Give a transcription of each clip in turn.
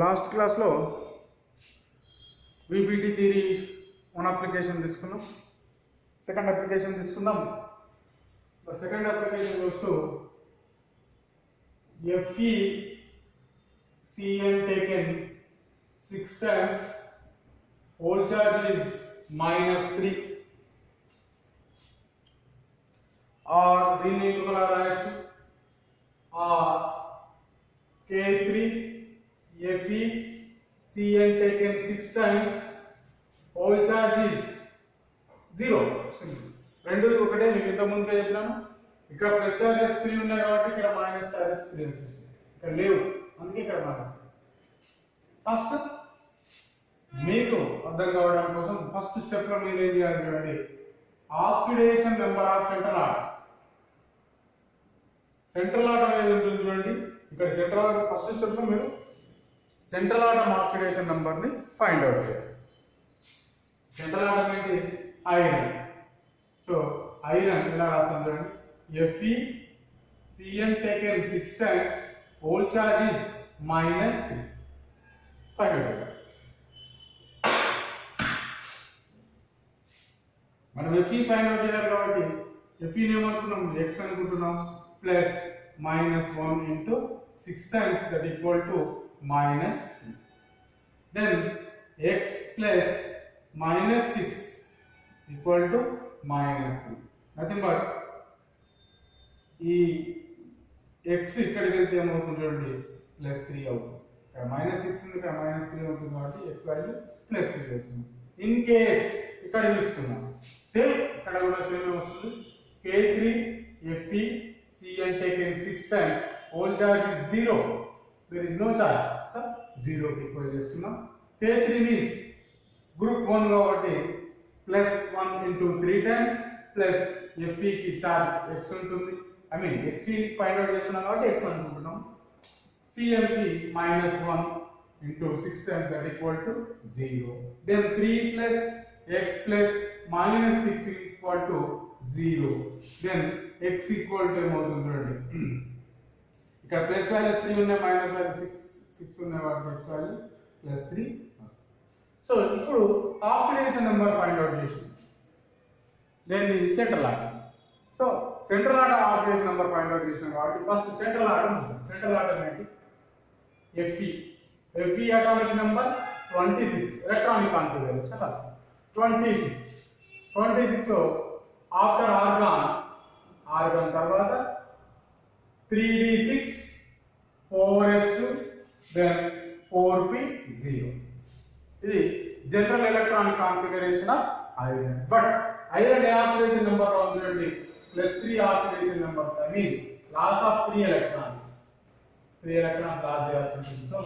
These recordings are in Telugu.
లాస్ట్ క్లాస్లో విపిటి థియరీ వన్ అప్లికేషన్ తీసుకున్నాం. సెకండ్ అప్లికేషన్ తీసుకుందాం. The second application goes to Fe Cn taken 6 times, whole charge is -3, or దీన్ని ఇంకొకలా రాయొచ్చు or K3 Fe Cn taken 6 times, whole charge is 0. రెండు ఒకటే. మీకు ఇంత ముందుగా చెప్పినాను, ఇక్కడ ప్లస్ చార్జెస్ 3 ఉన్నాయి కాబట్టి ఇక్కడ మైనస్ చార్జెస్ 3 వచ్చేసింది. ఇక్కడ లేవు, అందుకే ఇక్కడ మైనస్. ఫస్ట్ మీకు అర్థం కావడం కోసం ఫస్ట్ స్టెప్ లో మీరు ఏం చేయాలి చూడండి, oxidation number of central atom. Central atom అనేది ఉంటుంది చూడండి. ఇక్కడ సెంట్రల్ ఆటం ఫస్ట్ స్టెప్ లో మీరు సెంట్రల్ ఆటం ఆక్సిడేషన్ నెంబర్ ని ఫైండ్ అవుట్ చేయాలి. సెంట్రల్ ఆటం ఏంటి? ఐరన్. సో ఐరన్ ఇలా రాస్తాం చూడండి, Fe Cn taken 6 times, whole charge is -3. Find out చేయాలి. మనం Fe ఫైండ్ అవుట్ చేయాలి కాబట్టి Fe ని ఏమనుకున్నాం, x అనుకుంటున్నాం, plus -1 into 6 times, that equal to -3. then x plus -6 equal to -3. nothing but ఈ x ఇక్కడికి వెళ్తే ఏమవుతుంది చూడండి, +3 అవుతుంది. ఇక్కడ -6 ఉంది, ఇక్కడ -3 అవుతుంది కాబట్టి x వాల్యూ +3 వస్తుంది. ఇన్ కేస్ ఇక్కడ తీసుకున్నాం, సేమ్ ఇక్కడ కూడా సేమ్ వస్తుంది. K3 Fe Cn taken 6 times, whole charge is 0. there is no charge, so 0 కి ఈక్వల్ చేస్తున్నాం. K3 means గ్రూప్ 1 కాబట్టి +1 into 3 times ప్లస్ Fe కి చార్జ్ x ఉంటుంది. I mean Fe find out చేస్తున్నాం కాబట్టి x అనుకుంటున్నాం. Cn కి -1 into 6 times, that equal to 0. then 3 plus x plus -6 equal to 0. then x equal to ఏమవుతుంది చూడండి, ఇక్కడ ప్లస్ వాల్యూస్ 3 ఉన్నాయి, మైనస్ వాల్యూ 6 ఉన్నాయి కాబట్టి x వాల్యూ +3. సో ఇప్పుడు ఆక్సిడేషన్ నెంబర్ ఫైండ్ అవుట్ చేసాం, దేన్ని central atom. So central atom oxidation number find out చేసాం కాబట్టి first central atom. Central atom ఏంటి? Fe atomic number 26, electronic configuration రాస్తాం 26. సో ఆఫ్టర్ ఆర్గాన్ తర్వాత 3d6 4s2 దెన్ 4p0. ఇది general electronic configuration of iron. But iron oxidation number ఉందండి +3 oxidation number. I mean loss of 3 electrons loss చేయాల్సి ఉంటుంది. సో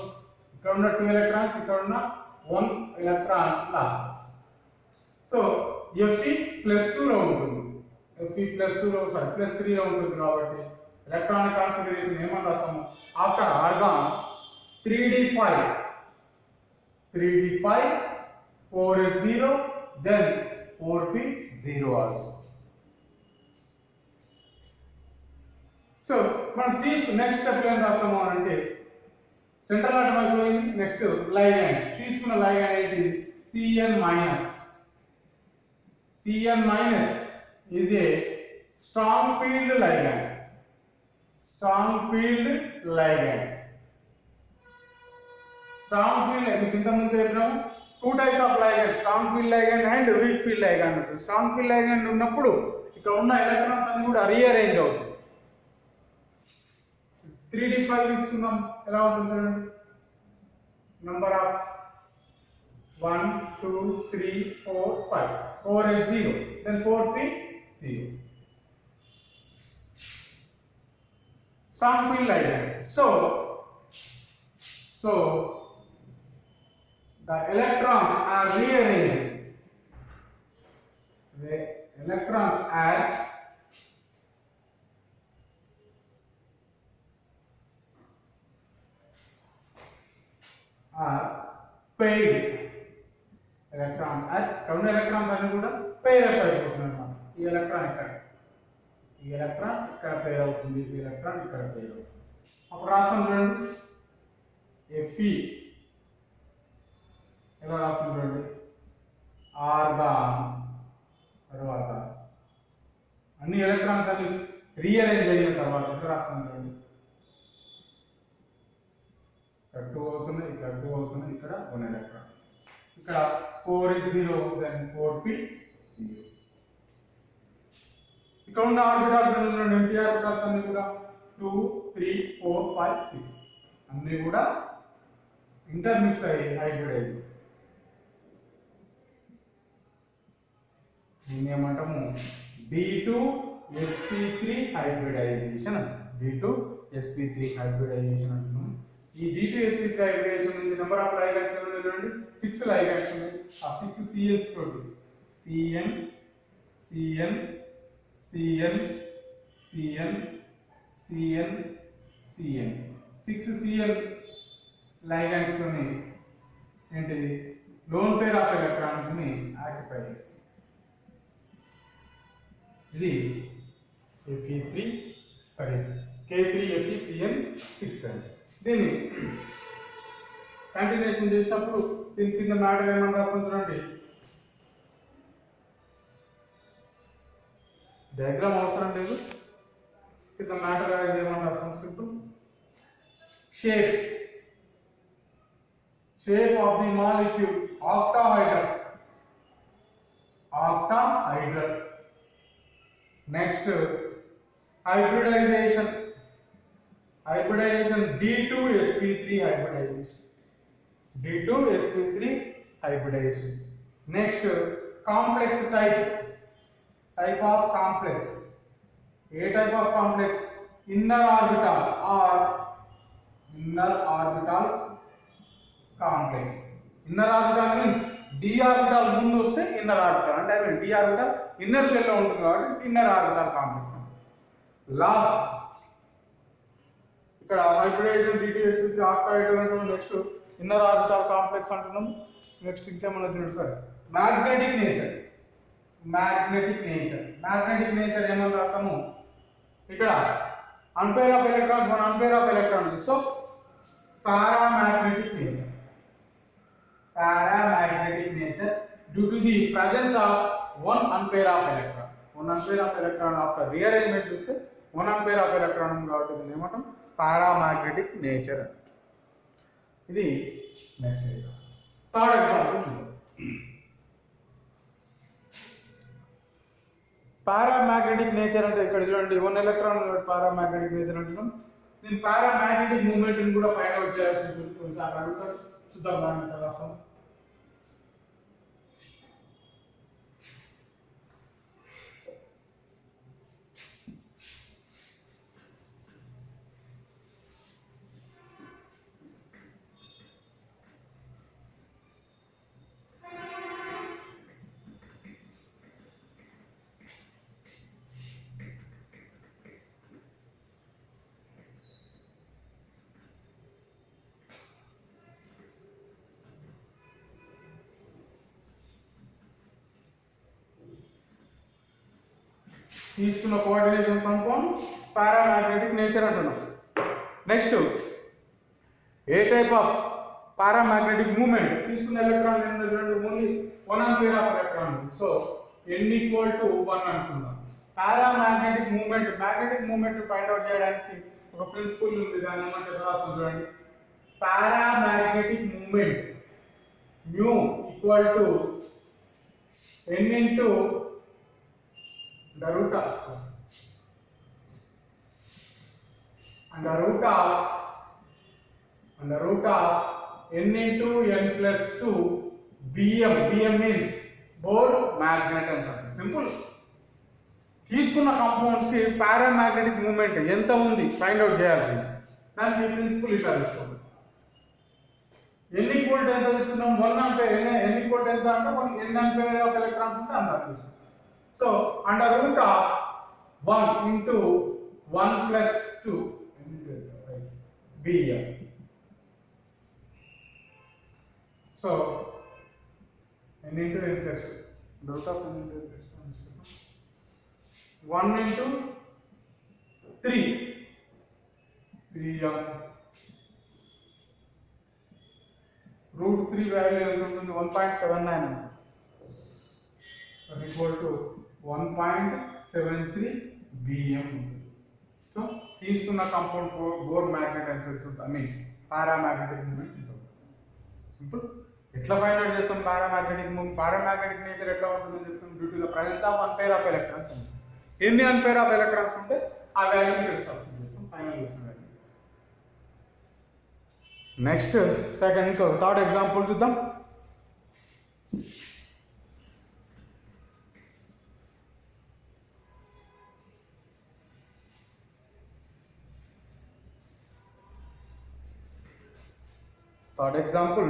ఇక్కడ ఉన్న 2 ఎలక్ట్రాన్స్, ఇక్కడ ఉన్న 1 ఎలక్ట్రాన్ లాస్. సో Fe +2 లో ఉంటుంది, Fe +2 లో +3 లో ఉంటుంది కాబట్టి ఎలక్ట్రానిక్ కాన్ఫిగరేషన్ ఏమని రాస్తాము, after organ 3d5 4s0 then 4p0 also. So మనం నెక్స్ట్ స్టెప్ ఏం రాస్తాము అంటే సెంట్రల్ ఆటం అయిపోయింది. Next ligands. తీసుకున్న లైగాండ్ ఏంటి? Cn is a strong field ligand. Strong field మీకు ఇంత ముందు చెప్పినాము, 2 types of ligand, strong field ligand and weak field ligand ఉంటుంది. స్ట్రాంగ్ ఫీల్డ్ లైగాండ్ ఉన్నప్పుడు ఇక్కడ ఉన్న ఎలక్ట్రాన్స్ అన్ని కూడా రీఅరేంజ్ అవుతుంది. 3d5 తీసుకుందాం, ఎలా ఉంటుంది చూడండి, number of 1 2 3 4 5, 4s0 then 4p0. strong field ligand. So the electrons are rearranged. The electrons are paired. Electrons are రెండు electrons అన్ని కూడా pair అయిపోతుంది అన్నమాట. ఈ electron ఇక్కడ, ఈ electron ఇక్కడ pair అవుతుంది, ఈ electron ఇక్కడ pair అవుతుంది. అప్పుడు రాస్తాం చూడండి, Fe ఎలా రాస్తాం చూడండి, ఆర్గాన్ తర్వాత అన్ని ఎలక్ట్రాన్స్ అన్ని రీఅరేంజ్ అయిన తర్వాత ఎట్లా రాస్తాం చూడండి, ఇక్కడ 2 అవుతున్నాయి, ఇక్కడ 2 అవుతున్నాయి, ఇక్కడ 1 ఎలక్ట్రాన్, ఇక్కడ 4 is 0, then 4p 0. ఇక్కడ ఉన్న ఆర్బిటాల్స్ అన్ని ఎంటీ ఆర్బిటాల్స్ అన్ని కూడా 2 3 4 5 6 అన్ని కూడా ఇంటర్మిక్స్ అయ్యి హైబ్రిడైజ్. దీన్ని ఏమంటాము D2sp3 హైబ్రిడైజేషన్. D2sp3 హైబ్రిడైజేషన్ అంటున్నాము. ఈ D2sp3 హైబ్రిడైజేషన్ నుంచి నెంబర్ ఆఫ్ లైగండ్స్ ఉన్నాయి చూడండి, 6 లైగండ్స్ ఉన్నాయి. ఆ 6 CNs తోటి CN CN CN CN CN CN 6 CN లైగండ్స్ తోని ఏంటి లోన్ పేర్ ఆఫ్ ఎలక్ట్రాన్స్ ని ఆక్యుపై చేస్తుంది. ఇది K3FeCN6 టైమ్స్. దీన్ని కంటిన్యూషన్ చేసినప్పుడు దీని కింద మ్యాటర్ ఏమన్నా రాస్తాం చూడండి, డయాగ్రామ్ అవసరం లేదు, కింద మ్యాటర్ ఏమన్నా రాస్తాం, simple shape of the molecule octahedral. Next, hybridization D2sp3 hybridization. Next, complex type of complex. A type of complex, inner orbital complex. Inner orbital means d orbital ముందు వస్తే ఇన్నర్ ఆర్బిటల్ అంటే d orbital ఇన్నర్ షెల్ లో ఉంటుంది కాబట్టి ఇన్నర్ ఆర్బిటల్ కాంప్లెక్స్. లాస్ట్ ఇక్కడ హైబ్రిడైజేషన్ D2sp3 octahedral అంటున్నాం. నెక్స్ట్ ఇన్నర్ ఆర్బిటల్ కాంప్లెక్స్ అంటున్నాం. నెక్స్ట్ ఇంకేమన్నా వచ్చినట్టు సార్ మ్యాగ్నెటిక్ నేచర్ ఏమని రాస్తాము, ఇక్కడ unpair of electrons, 1 unpair of electrons. So paramagnetic nature due to the presence of 1 unpair of electron. 1 unpair of electron after rearrangement చూస్తే 1 unpair of electron కాబట్టి దీన్ని ఏమంటాం పారామాగ్నెటిక్ నేచర్. ఇది నెక్స్ట్ థర్డ్ ఎగ్జాంపుల్ చూద్దాం. పారామాగ్నెటిక్ నేచర్ అంటే ఇక్కడ చూడండి 1 ఎలక్ట్రాన్ పారామాగ్నెటిక్ నేచర్ అంటున్నాం. దీని పారామాగ్నెటిక్ మూవ్మెంట్ ని కూడా ఫైండ్ అవుట్ చేయాల్సి ఉంటుంది. చూద్దాం దాన్ని ఎట్లా రాస్తాం. తీసుకున్న కోఆర్డినేషన్ కాంపౌండ్ పారామాగ్నెటిక్ నేచర్ అంటున్నాం. Next A type of paramagnetic movement తీసుకున్న ఎలక్ట్రాన్ చూడండి only 1 unpair of electron. So n = 1 అనుకుందాం. పారామాగ్నెటిక్ మూవ్మెంట్ ఫైండ్ అవుట్ చేయడానికి ఒక ప్రిన్సిపల్ ఉంది, దాన్ని ఏమంటారు రాస్తాం చూడండి. Paramagnetic movement mu = n into the root of n into n plus 2 bm. bm means Bohr magnetons. Simple. తీసుకున్న కాంపౌండ్స్ కి పారామాగ్నెటిక్ మూవ్మెంట్ ఎంత ఉంది ఫైండ్ అవుట్ చేయాల్సింది. దానికి ఈ ప్రిన్సిపల్ ఇట్లా తీసుకోండి. n = ఎంత తీసుకున్నాం 1 ampere. n = ఎంత అంటే n ampere ఆఫ్ ఎలక్ట్రాన్స్ ఉంటే అంత తీసుకున్నాం. So under root of 1 into 1 plus 2 bm. So n into n plus 2 root of n into n plus 1 into 3 bm √3 value ఎంత ఉంటుంది 1.79 ఈక్వల్ టు 1.73 bm. సో తీసుకున్న కాంపౌండ్ బోర్ మ్యాగ్నెట్ ఎంత ఉంటుంది ఐ మీన్ పారామాగ్నెటిక్ మూమెంట్ ఉంటుంది. సింపుల్. ఎట్లా ఫైండ్ అవుట్ చేస్తాం పారామాగ్నెటిక్ మూమెంట్? పారామాగ్నెటిక్ నేచర్ ఎట్లా ఉంటుందని చెప్తాం. Due to the presence of one pair of electrons. ఎన్ని అన్ పేర్ ఆఫ్ ఎలక్ట్రాన్స్ ఉంటే ఆ వాల్యూని ఇక్కడ సబ్స్టిట్యూట్ చేస్తాం. ఫైనల్ వచ్చిన వాల్యూ. నెక్స్ట్ థర్డ్ ఎగ్జాంపుల్ చూద్దాం. Third example,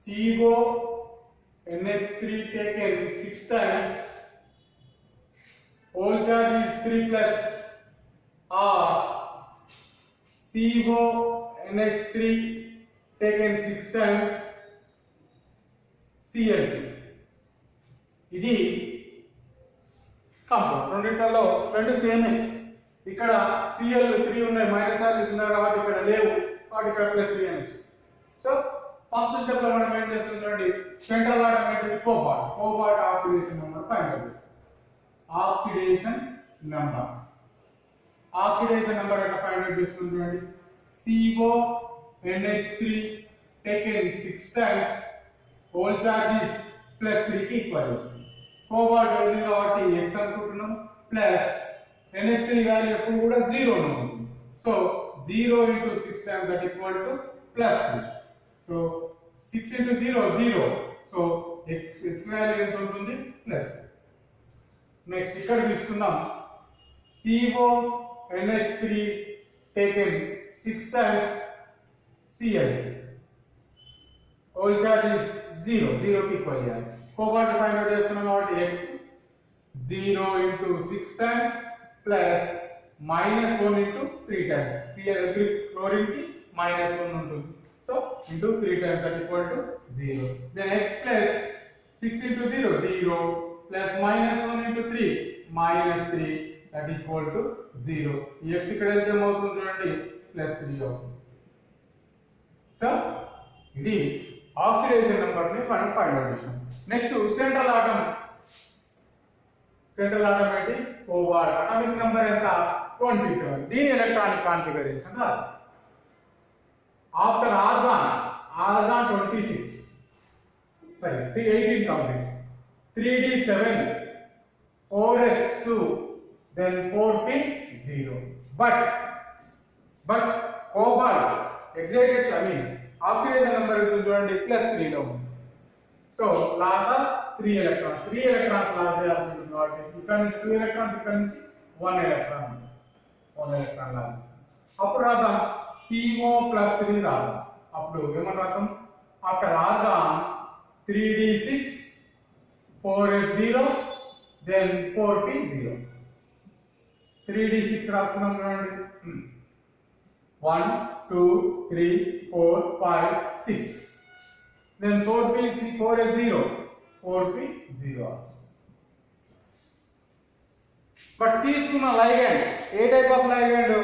CONH3 taken 6 times, whole charge is 3 plus, or CONH3 taken 6 times, Cl. ఇది కాంపౌండ్. రెండిట్లలో రెండు సేమే. ఇక్కడ Cl 3 ఉన్నాయి, మైనస్ చార్జెస్ ఉన్నాయి కాబట్టి ఇక్కడ లేవు, కాబట్టి ఇక్కడ +3 అని వచ్చింది. సో ఫస్ట్ స్టెప్ లో మనం ఏం చేస్తాం చూడండి, సెంట్రల్ ఆటం ఏంటి? Cobalt oxidation number find out చేస్తాం. ఆక్సిడేషన్ నెంబర్ ఎట్లా ఫైండ్ అవుట్ చేస్తాం చూడండి. CONH3 taken 6 times, whole charge is +3 కి ఈక్వల్ వస్తుంది. కోబాల్ట్ ఉంది కాబట్టి x అనుకుంటున్నాం, ప్లస్ NH3 వాల్యూ ఎప్పుడు కూడా 0 ఉంటుంది. So 0 × 6 times that equal to +3. So 6 × 0 0. So x value ఎంత ఉంటుంది? +3. నెక్స్ట్ ఇక్కడ తీసుకుందాం. CONH3 taken 6 times Cl, whole charge is 0 కి ఈక్వల్ చేయాలి. కోబాల్ట్ ఫైండ్ అవుట్ చేస్తున్నాం కాబట్టి x 0 × 6 times plus -1 × 3 times. Cl chlorine కి -1 ఉంటుంది. So × 3 times that equal to 0. Then x plus 6 × 0 0 plus -1 × 3 -3 that equal to 0. ఈ x ఇక్కడ ఎంత అవుతుంది చూడండి, +3 అవుతుంది. సో ఇది ఆక్సిడేషన్ నెంబర్ ని మనం ఫైండ్ అవుట్ చేసాం. నెక్స్ట్ సెంట్రల్ ఆటం ఏంటి? కోబాల్ట్. అటామిక్ నెంబర్ ఎంత? 27. దీని ఎలక్ట్రానిక్ కాన్ఫిగరేషన్ రాదు. After organ 26, sorry 18 complete, 3d7, 4s2, then 4p0. But cobalt excitation, I mean oxidation number is చూడండి +3 లో ఉంది. So loss of 3 electrons loss చేయాల్సి ఉంటుంది కాబట్టి ఇక్కడ నుంచి 2 electrons, ఇక్కడ నుంచి 1 electron లాస్ చేస్తాం. అప్పుడు రాద్దాం CO +3 రాద్దాం. అప్పుడు ఏమని రాస్తాం? After organ 3d6, 4s0, then 4p0. 3d6 రాస్తున్నాం చూడండి. 1 2 3 4 5 6. Then 4s0 బట్ తీసుకున్న లైగండ్ ఏ type of ligand?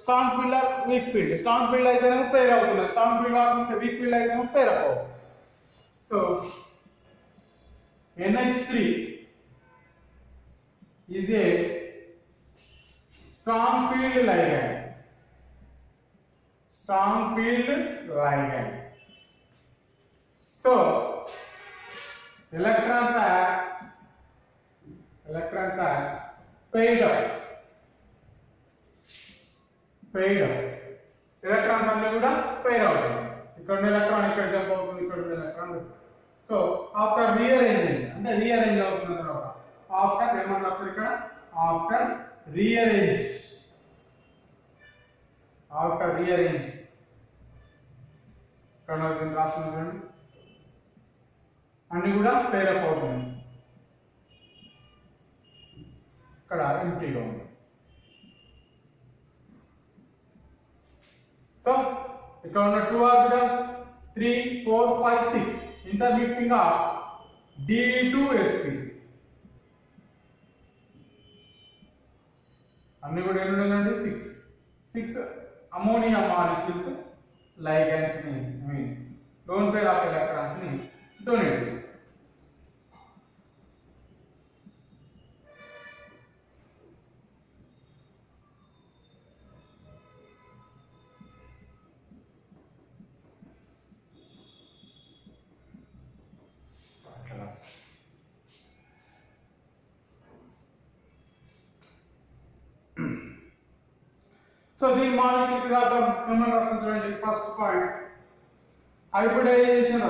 Strong field or weak field. Strong field అయితేనేమో పేర్ అవుతుంది, స్ట్రాంగ్ ఫీల్డ్ కాకుంటే వీక్ ఫీల్డ్ అయితేనేమో పేర్ అవ్వవు. So NH3 is a strong field ligand. So electrons are paired up. Electrons అన్ని కూడా పేర్ అవుతాయి. ఇక్కడ ఎలక్ట్రాన్ ఇక్కడ జంప్ అవుతుంది, ఇక్కడ ఎలక్ట్రాన్. సో ఆఫ్టర్ రీఅరేంజింగ్ అంటే రీఅరేంజ్ అవుతున్న తర్వాత ఆఫ్టర్ ఏమన్నా వస్తుంది ఇక్కడ? ఆఫ్టర్ రీఅరేంజ్ ఇక్కడ రాస్తున్నా చూడండి, అన్ని కూడా పేర్ అప్ అవుతుంది. ఇక్కడ ఎంప్టీగా ఉంది. సో ఇక్కడ ఉన్న 2 ఆర్బిటల్స్ 3 4 5 6 intermixing of D2sp. అన్ని కూడా ఎన్ని ఉన్నాయండి 6 అమోనియా మాలిక్యూల్స్ లైగండ్స్ ని I mean lone pair of electrons ని డొనేట్ చేస్తాయి. So the molecule first point hybridization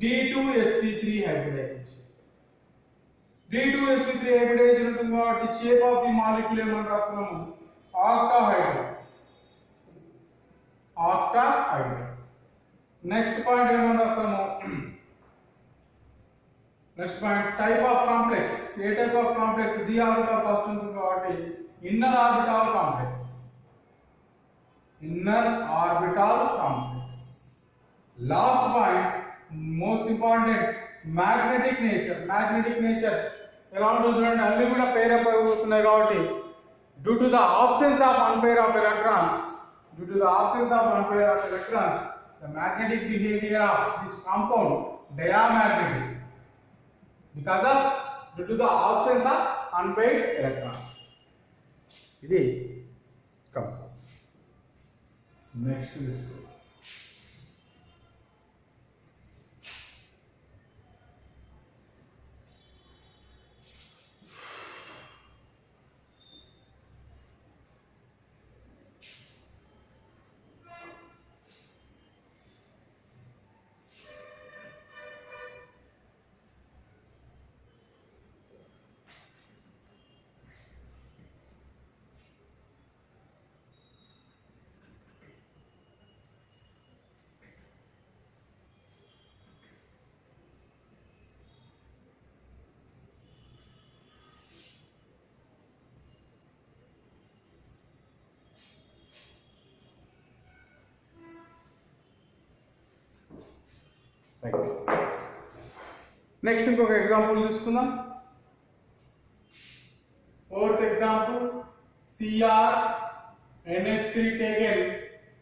D2sp3 hybridization. D2sp3 hybridization ఉంటుంది కాబట్టి shape of the molecule ఏమని రాస్తున్నాము octahydral. Next point ఏమని రాస్తాము next point type of complex. ఏ type of complex d orbital first ఉంటుంది కాబట్టి inner orbital complex. Last point most important magnetic nature ఎలా ఉంటుంది చూడండి, అన్ని కూడా పేర్ అప్ అయిపోతున్నాయి కాబట్టి due to the absence of unpair of electrons the magnetic behavior of this compound diamagnetic due to the absence of unpaired electrons. ఇది compound. Next is నెక్స్ట్ ఇంకొక ఎగ్జాంపుల్ తీసుకుందాం. Fourth example CrNH3 taken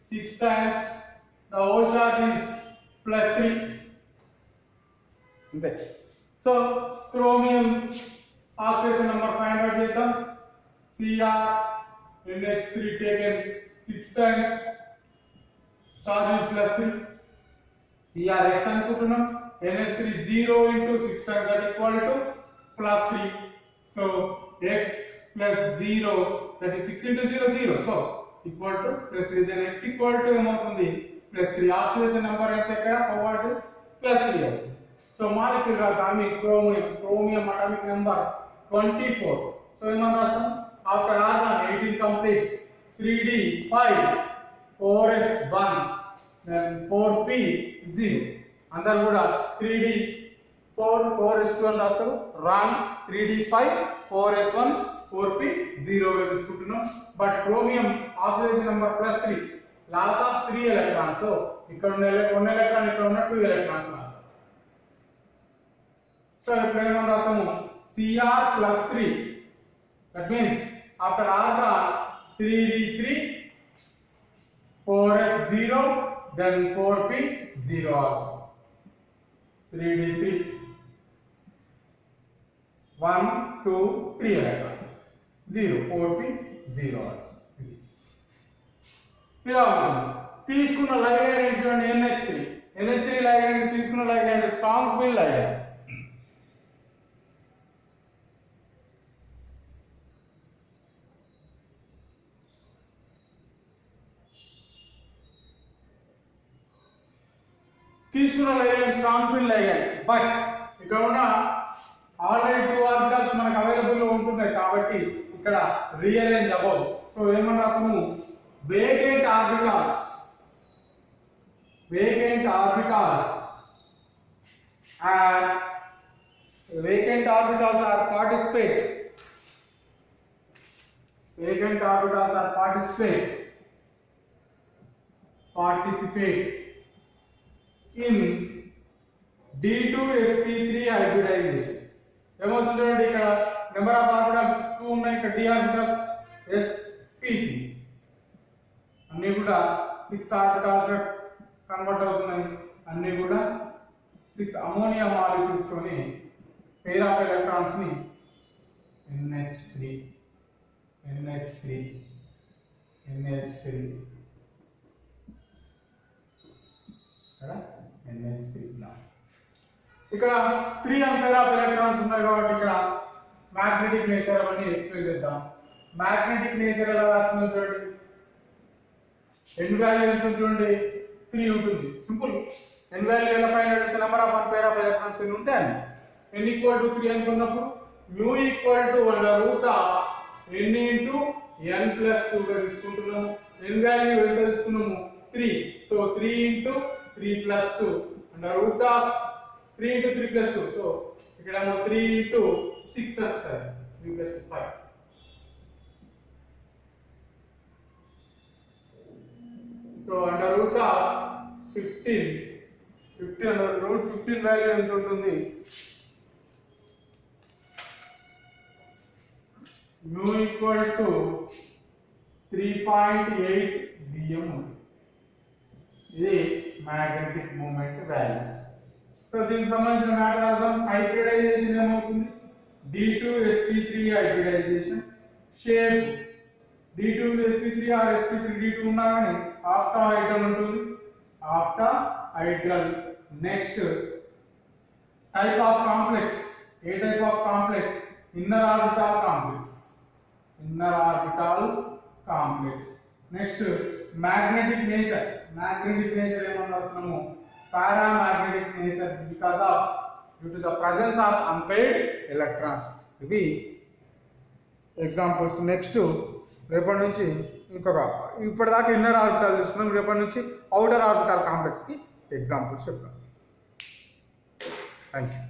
6 times the whole charge is +3. అంతే. So chromium oxidation number find out చేద్దాం. CrNH3 taken 6 times charge is +3. CrX అనుకుంటున్నాం. NH3 0 into 6 times that equal to +3. So X plus 0 that is 6 into 0 0. So equal to +3. Then X equal to ఏమవుతుంది +3. ఆక్సిడేషన్ నెంబర్ అంటే ఇక్కడ ఫార్వర్డ్ +3 అవుతుంది. సో మాలిక్యూల్ రాద్దాం. Chromium atomic number 24. సో ఏమని రాస్తాం after organ 18 complete 3d5 4s1 then 4p0. అందరూ కూడా 3d4 4s2 అని రాస్తారు. రాంగ్. 3d5 4s1 4p0 గా తీసుకుంటున్నాం. But chromium oxidation number +3 loss of 3 electrons. So ఇక్కడ ఉన్న 1 ఎలక్ట్రాన్ ఇక్కడ ఉన్న 2 ఎలక్ట్రాన్స్ లాస్. సో ఇప్పుడు ఏమని రాస్తాము Cr +3 that means after organ 3d3 4s0 then 4p0 also. 3d3 1 2 3 electrons 0 4p0 also. ఇలా తీసుకున్న లైగండ్ ఏంటంటే NH3 లైగండ్ తీసుకున్న లైగండ్ స్ట్రాంగ్ ఫీల్డ్ లైగండ్. తీసుకున్న ligand strong field ligand. But ఇక్కడ ఉన్న ఆల్రెడీ 2 ఆర్బిటల్స్ మనకు అవైలబుల్ లో ఉంటున్నాయి కాబట్టి ఇక్కడ రీఅరేంజ్ అబౌవ్. సో ఏమని రాస్తాము vacant orbitals are participate in D2sp3 hybridization. ఏమవుతుందంటే ఇక్కడ నెంబర్ ఆఫ్ ఆర్బిటల్ 2 2 ఉన్నాయి ఇక్కడ d ఆర్బిటాల్స్ sp3 అన్నీ కూడా 6 ఆర్బిటాల్స్ కన్వర్ట్ అవుతున్నాయి అన్నీ కూడా 6 అమోనియా మాలిక్యూల్స్ తోని పేర్ ఆఫ్ ఎలక్ట్రాన్స్ ని NH3 ఇక్కడ 3 అంపేర్ ఆఫ్ ఎలక్ట్రాన్స్ ఉన్నాయి కాబట్టి ఇక్కడ మ్యాగ్నెటిక్ నేచర్ అవన్నీ ఎక్స్ప్లెయిన్ చేద్దాం. మ్యాగ్నెటిక్ నేచర్ ఎలా రాస్తుందో చూడండి. n వాల్యూ ఎంత చూడండి 3 ఉంటుంది. సింపుల్. n వాల్యూ ఎలా ఫైండ్ అవుట్ చేస్తే number of ampere of electrons ఎన్ని ఉంటాయి n ఈక్వల్ టు 3 అనుకున్నప్పుడు mu equal to n into n plus 2 గా తీసుకుంటున్నాము. n వాల్యూ ఎంత తీసుకున్నాము 3. So 3 into 3 plus 2 3 into 3 plus 2. So ఇక్కడ 3 into 6 sir 3 plus 5. So under root of 15 under root 15 value ఎంత ఉంటుంది mu ఈక్వల్ టు 3.8 dm. ఇది మ్యాగ్నెటిక్ మూమెంట్ వాల్యూ. సో దీనికి సంబంధించిన మ్యాటర్ రాద్దాం. హైబ్రిడైజేషన్ ఏమవుతుంది d2sp3 hybridisation shape d2sp3 are sp3 d2 ఉన్నా కానీ ఆక్టాహైడ్రల్ ఉంటుంది. Octahedral. Next type of complex. ఏ type of complex? Inner orbital complex. Next magnetic nature. ఏమన్నా వస్తున్నాము paramagnetic nature because of due to the presence of unpaired electrons. ఇవి ఎగ్జాంపుల్స్. నెక్స్ట్ రేపటి నుంచి ఇప్పటిదాకా ఇన్నర్ ఆర్బిటాల్ చూసుకున్నాం. రేపటి నుంచి అవుటర్ ఆర్బిటాల్ కాంప్లెక్స్కి ఎగ్జాంపుల్స్ చెప్తాం. Thank you.